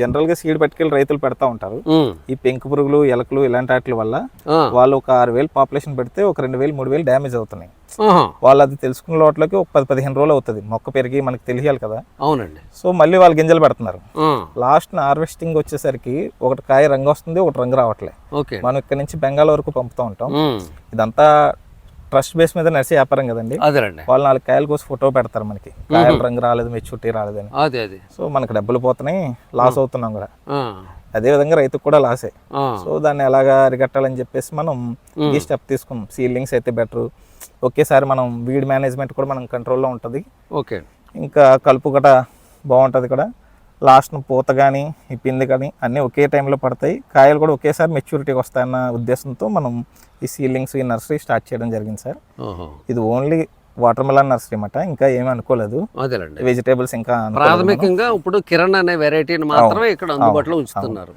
General గా seed పట్టుకెళ్ళి రైతులు పెడతా ఉంటారు. ఈ పెంకు పురుగులు, ఎలకలు ఇలాంటి వాటి వల్ల వాళ్ళు ఒక 6,000 పాపులేషన్ పెడితే ఒక 2,000, 3,000 డ్యామేజ్ అవుతున్నాయి. వాళ్ళు అది తెలుసుకున్న లోట్లకి ఒక 10-15 రోజులు అవుతుంది. మొక్క పెరిగి మనకి తెలియాలి కదా. అవునండి. సో మళ్ళీ వాళ్ళు గింజలు పెడుతున్నారు. లాస్ట్ హార్వెస్టింగ్ వచ్చేసరికి ఒకటి కాయ రంగు వస్తుంది, ఒకటి రంగు రావట్లేదు. మనం ఇక్కడ నుంచి బెంగాల్ వరకు పంపుతూ ఉంటాం. ఇదంతా ట్రస్ట్ బేస్ మీద నడిచే వ్యాపారం కదండి. వాళ్ళు 4 కాయల కోసం ఫోటో పెడతారు మనకి, కాయల రంగు రాలేదు, మెచ్యూరిటీ రాలేదని. సో మనకి డబ్బులు పోతున్నాయి, లాస్ అవుతున్నాం కూడా. అదే విధంగా రైతుకు కూడా లాసే. సో దాన్ని ఎలాగా అరికట్టాలని చెప్పేసి మనం ఈ స్టెప్ తీసుకున్నాం. సీడ్లింగ్స్ అయితే బెటర్. ఒకేసారి మనం వీడ్ మేనేజ్మెంట్ కూడా మనం కంట్రోల్లో ఉంటుంది. ఓకే, ఇంకా కలుపు కూడా బాగుంటుంది కూడా. లాస్ట్ పూత కానీ ఈ పిండి కానీ అన్నీ ఒకే టైంలో పడతాయి. కాయలు కూడా ఒకేసారి మెచ్యూరిటీకి వస్తాయన్న ఉద్దేశంతో మనం ఈ సీడ్లింగ్స్, ఈ నర్సరీ స్టార్ట్ చేయడం జరిగింది సార్. ఇది ఓన్లీ వాటర్ మెలన్ నర్సరీ అన్నమాట. ఇంకా ఏమీ అనుకోలేదు. వెజిటేబుల్స్ ఇంకా ప్రాథమికంగా ఇప్పుడు కిరణ్ అనే వెరైటీని మాత్రమే ఇక్కడ అందుబాటులో ఉంచుతున్నారు.